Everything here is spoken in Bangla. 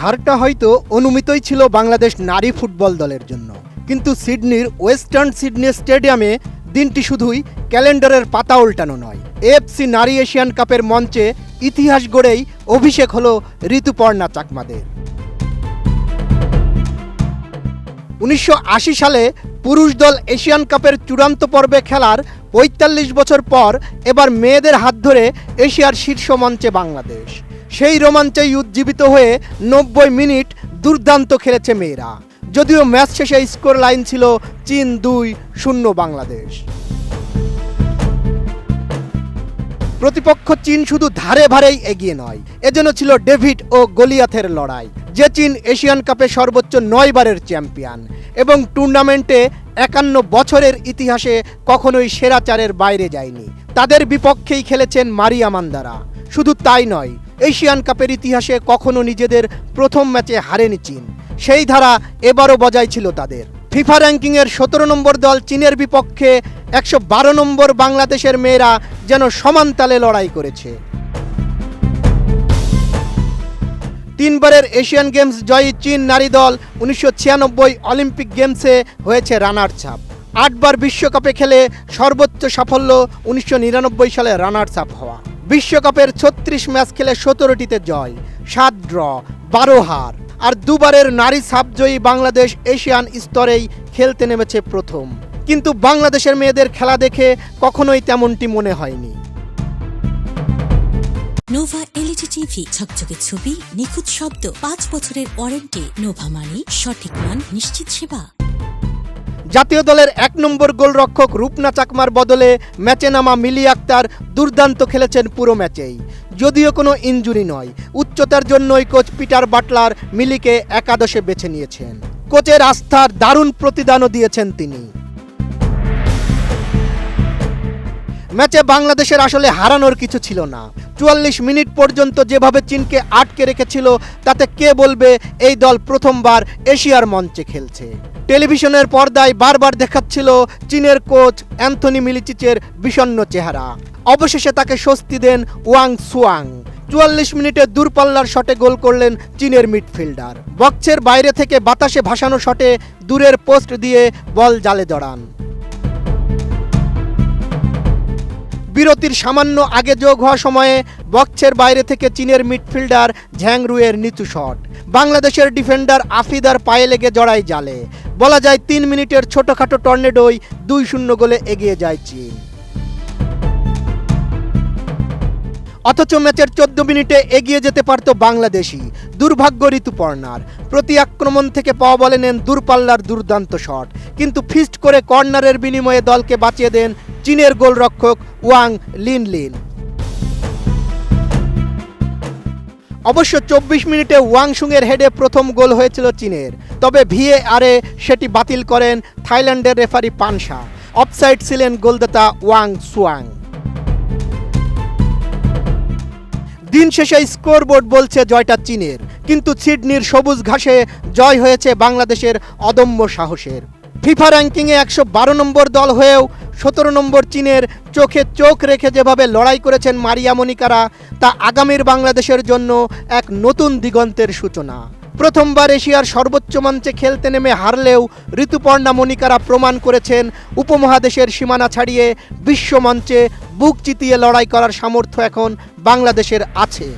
হারটা হয়তো অনুমিতই ছিল বাংলাদেশ নারী ফুটবল দলের জন্য, কিন্তু সিডনির ওয়েস্টার্ন সিডনি স্টেডিয়ামে দিনটি শুধুই ক্যালেন্ডারের পাতা উল্টানো নয়, এএফসি নারী এশিয়ান কাপের মঞ্চে ইতিহাস গড়েই অভিষেক হলো ঋতুপর্ণা চাকমাদের। 1980 সালে পুরুষ দল এশিয়ান কাপের চূড়ান্ত পর্বে খেলার ৪৫ বছর পর এবার মেয়েদের হাত ধরে এশিয়ার শীর্ষ মঞ্চে বাংলাদেশ। সেই রোমাঞ্চেই উজ্জীবিত হয়ে ৯০ মিনিট দুর্দান্ত খেলেছে মেয়েরা, যদিও ম্যাচ শেষে স্কোর লাইন ছিল চীন ২-০ বাংলাদেশ। প্রতিপক্ষ চীন শুধু ধারে ভারেই এগিয়ে নয়, এজন্য ছিল ডেভিড ও গলিয়াথের লড়াই। যে চীন এশিয়ান কাপে সর্বোচ্চ ৯ বারের চ্যাম্পিয়ন এবং টুর্নামেন্টে ৫১ বছরের ইতিহাসে কখনোই সেরা চারের বাইরে যায়নি, তাদের বিপক্ষেই খেলেছেন মারিয়া মান্দারা। শুধু তাই নয়, এশিয়ান কাপের ইতিহাসে কখনো নিজেদের প্রথম ম্যাচে হারেনি চীন, সেই ধারা এবারও বজায় ছিল তাদের। ফিফা র্যাঙ্কিংয়ের ১৭ নম্বর দল চীনের বিপক্ষে ১১২ নম্বর বাংলাদেশের মেয়েরা যেন সমান তালে লড়াই করেছে। ৩ বারের এশিয়ান গেমস জয়ী চীন নারী দল ১৯৯৬ অলিম্পিক গেমসে হয়েছে রানার্স আপ। ৮ বার বিশ্বকাপে খেলে সর্বোচ্চ সাফল্য ১৯৯৯ সালে রানার্স আপ হওয়া। বিশ্বকাপের ৩৬ ম্যাচ খেলে ১৭টিতে জয়, ৭ ড্র, ১২ হার। আর ২ বারের নারী সাবজয়ী বাংলাদেশ এশিয়ান স্তরেই খেলতে নেমেছে প্রথম। কিন্তু বাংলাদেশের মেয়েদের খেলা দেখে কখনোই তেমনটি মনে হয়নি। নোভা এলইডি টিভি, ঝকঝকে ছবি, নিখুঁত শব্দ, ৫ বছরের ওয়ারেন্টি। নোভা মানে সঠিক মান, নিশ্চিত সেবা। জাতীয় দলের ১ নম্বর গোলরক্ষক রূপনা চাকমার বদলে ম্যাচে নামা মিলি আক্তার দুর্দান্ত খেলেছেন পুরো ম্যাচেই। যদিও কোনো ইনজুরি নয়, উচ্চতার জন্যই কোচ পিটার বাটলার মিলিকে একাদশে বেছে নিয়েছেন। কোচের আস্থার দারুণ প্রতিদানও দিয়েছেন তিনি। ম্যাচে বাংলাদেশের আসলে হারানোর কিছু ছিল না। ৪৪ মিনিট পর্যন্ত যেভাবে চীনকে আটকে রেখেছিল, তাতে কে বলবে এই দল প্রথমবার এশিয়ার মঞ্চে খেলছে। টেলিভিশনের পর্দায় বারবার দেখাচ্ছিল চীনের কোচ অ্যান্থনি মিলিচিচের বিষণ্ণ চেহারা। অবশেষে তাকে স্বস্তি দেন ওয়াং সুয়াং। ৪৪ মিনিটে দূরপাল্লার শটে গোল করলেন চীনের মিডফিল্ডার। বক্সের বাইরে থেকে বাতাসে ভাসানো শটে দূরের পোস্ট দিয়ে বল জালে জড়ান। বিরতির সামান্য আগে যোগ হওয়া সময়ে বক্সের বাইরে থেকে চীনের মিডফিল্ডার ঝ্যাং রুয়ের নিচু শট বাংলাদেশের ডিফেন্ডার আফিদার পায়ে লেগে জড়ায় জালে। বলা যায় ৩ মিনিটের ছোটখাটো টর্নেডোয় ২-০ গোলে এগিয়ে যায় চীন। অথচ ম্যাচের ১৪ মিনিটে এগিয়ে যেতে পারত বাংলাদেশই। দুর্ভাগ্য ঋতুপর্ণার। প্রতি আক্রমণ থেকে পাওয়া বলে নেন দূরপাল্লার দুর্দান্ত শট, কিন্তু ফিস্ট করে কর্নারের বিনিময়ে দলকে বাঁচিয়ে দেন চীনের গোলরক্ষক ওয়াং লিনলিন। অবশ্য ২৪ মিনিটে ওয়াং সুংয়ের হেডে প্রথম গোল হয়েছিল চীনের, তবে ভিএআরে সেটি বাতিল করেন থাইল্যান্ডের রেফারি পানসা। অফসাইড ছিলেন গোলদাতা ওয়াং সুয়াং। দিন শেষে স্কোরবোর্ড বলছে জয়টা চীনের, কিন্তু সিডনির সবুজ ঘাসে জয় হয়েছে বাংলাদেশের অদম্য সাহসের। ফিফা র্যাঙ্কিংয়ে ১১২ নম্বর দল হয়েও ১৭ নম্বর চীনের চোখে চোখ রেখে যেভাবে লড়াই করেছেন মারিয়া মনিকারা, তা আগামীর বাংলাদেশের জন্য এক নতুন দিগন্তের সূচনা। প্রথমবার এশিয়ার সর্বোচ্চ মঞ্চে খেলতে নেমে হারলেও ঋতুপর্ণা মনিকারা প্রমাণ করেছেন উপমহাদেশের সীমানা ছাড়িয়ে বিশ্বমঞ্চে বুক চিতিয়ে লড়াই করার সামর্থ্য এখন বাংলাদেশের আছে।